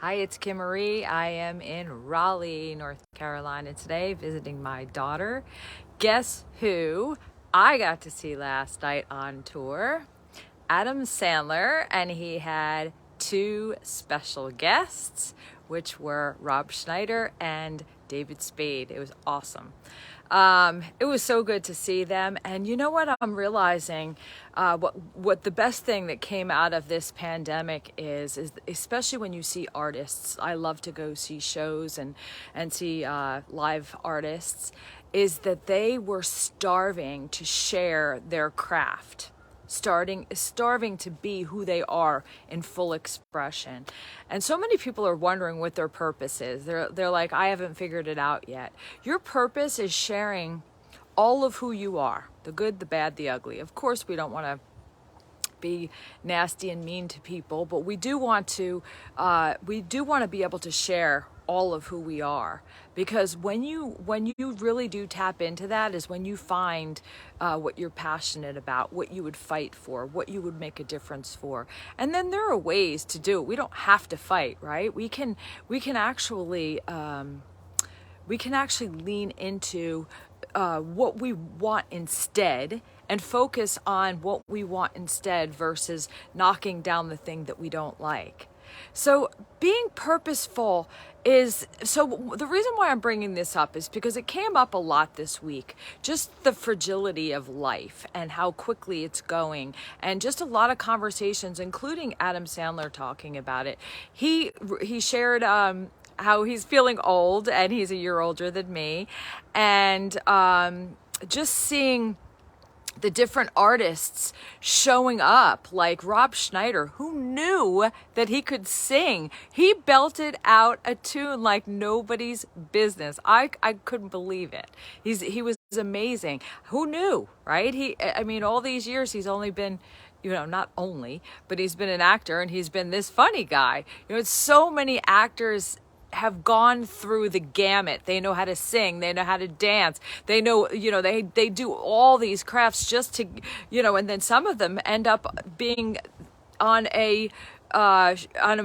Hi, it's Kim Marie. I am in Raleigh, North Carolina today, visiting my daughter. Guess who I got to see last night on tour? Adam Sandler, and he had two special guests, which were Rob Schneider and David Spade. It was awesome. It was so good to see them. And you know what I'm realizing? What the best thing that came out of this pandemic is especially when you see artists. I love to go see shows and see live artists. Is that they were starving to share their craft, starving to be who they are in full expression. And so many people are wondering what their purpose is. They're like, I haven't figured it out yet. Your purpose is sharing all of who you are, the good, the bad, the ugly. Of course, we don't want to be nasty and mean to people, but we do want to be able to share all of who we are, because when you really do tap into that is when you find what you're passionate about, what you would fight for, what you would make a difference for. And then there are ways to do it. We don't have to fight, right? We can actually lean into what we want instead and focus on what we want instead versus knocking down the thing that we don't like. So being purposeful the reason why I'm bringing this up is because it came up a lot this week. Just the fragility of life and how quickly it's going, and just a lot of conversations, including Adam Sandler talking about it. He shared how he's feeling old, and he's a year older than me, and just seeing the different artists showing up, like Rob Schneider, who knew that he could sing. He belted out a tune like nobody's business. I couldn't believe it. He was amazing. Who knew, right? All these years he's only been, not only, but he's been an actor, and he's been this funny guy. It's so many actors have gone through the gamut. They know how to sing, they know how to dance, they know, they do all these crafts just to, and then some of them end up being on a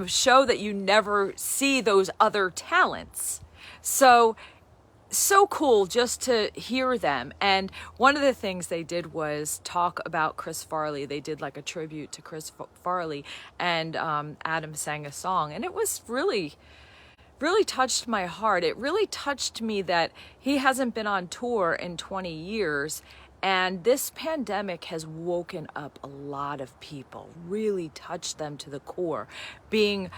show that you never see those other talents. So cool just to hear them. And one of the things they did was talk about Chris Farley. They did like a tribute to Chris Farley, and Adam sang a song, and it was really touched my heart. It really touched me that he hasn't been on tour in 20 years, and this pandemic has woken up a lot of people, really touched them to the core, being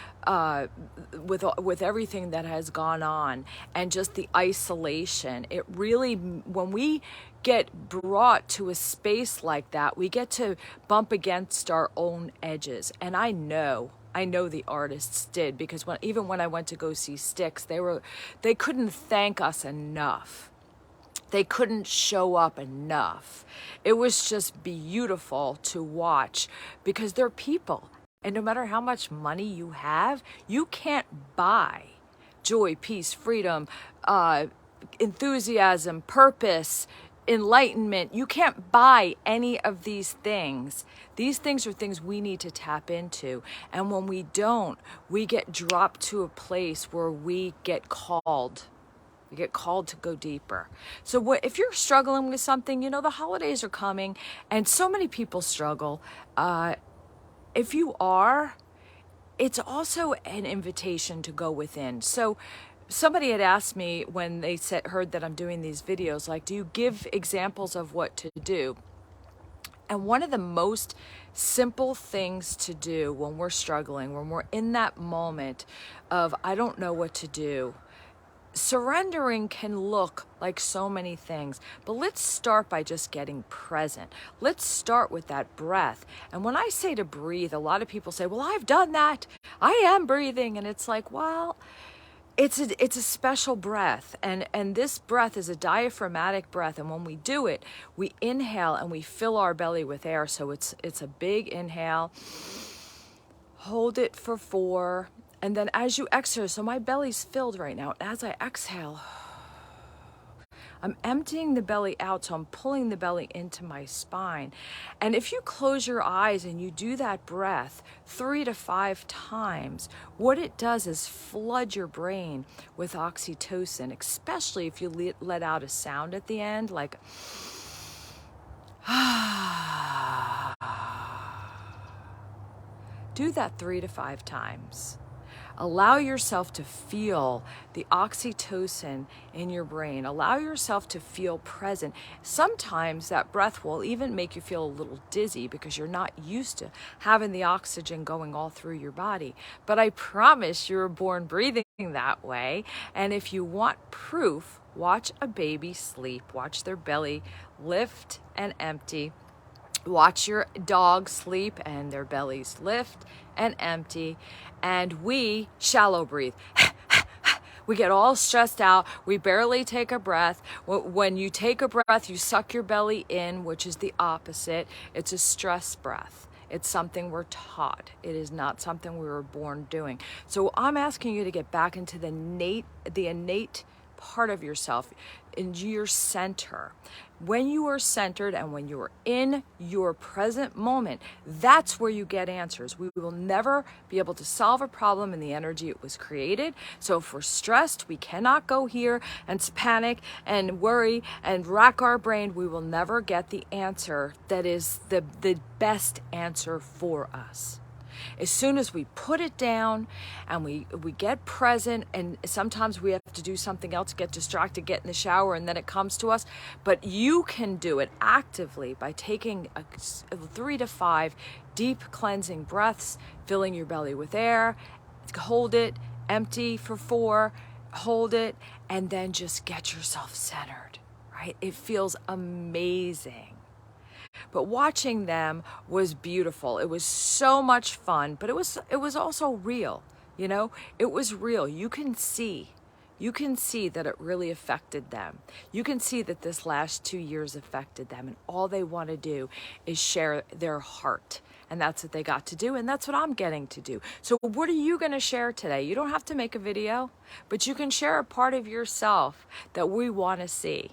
with everything that has gone on and just the isolation. It really, when we get brought to a space like that, we get to bump against our own edges. And I know the artists did, because even when I went to go see Styx, they couldn't thank us enough. They couldn't show up enough. It was just beautiful to watch, because they're people. And no matter how much money you have, you can't buy joy, peace, freedom, enthusiasm, purpose, enlightenment. You can't buy any of these things. These things are things we need to tap into. And when we don't, we get dropped to a place where we get called. We get called to go deeper. So if you're struggling with something, the holidays are coming, and so many people struggle. If you are, it's also an invitation to go within. So somebody had asked me when they heard that I'm doing these videos, like, do you give examples of what to do? And one of the most simple things to do when we're struggling, when we're in that moment of, I don't know what to do, surrendering can look like so many things, but let's start by just getting present. Let's start with that breath. And when I say to breathe, a lot of people say, well, I've done that. I am breathing. And it's like, well, it's a special breath. And this breath is a diaphragmatic breath. And when we do it, we inhale and we fill our belly with air. So it's a big inhale. Hold it for 4. And then as you exhale, so my belly's filled right now. As I exhale, I'm emptying the belly out, so I'm pulling the belly into my spine. And if you close your eyes and you do that breath 3 to 5 times, what it does is flood your brain with oxytocin, especially if you let out a sound at the end, like do that 3 to 5 times. Allow yourself to feel the oxytocin in your brain. Allow yourself to feel present. Sometimes that breath will even make you feel a little dizzy because you're not used to having the oxygen going all through your body. But I promise you were born breathing that way. And if you want proof, watch a baby sleep. Watch their belly lift and empty. Watch your dog sleep and their bellies lift and empty. And we shallow breathe. We get all stressed out. We barely take a breath. When you take a breath, you suck your belly in, which is the opposite. It's a stress breath. It's something we're taught. It is not something we were born doing. So I'm asking you to get back into the innate part of yourself, into your center. When you are centered and when you are in your present moment, that's where you get answers. We will never be able to solve a problem in the energy it was created. So if we're stressed, we cannot go here and panic and worry and rack our brain. We will never get the answer that is the best answer for us. As soon as we put it down and we get present, and sometimes we have to do something else, get distracted, get in the shower, and then it comes to us. But you can do it actively by taking 3 to 5 deep cleansing breaths, filling your belly with air, hold it, empty for 4, hold it, and then just get yourself centered, right? It feels amazing. But watching them was beautiful. It was so much fun, but it was also real, you know? It was real. You can see that it really affected them. You can see that this last 2 years affected them, and all they want to do is share their heart. And that's what they got to do, and that's what I'm getting to do. So what are you going to share today? You don't have to make a video, but you can share a part of yourself that we want to see.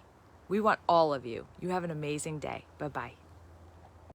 We want all of you. You have an amazing day. Bye-bye.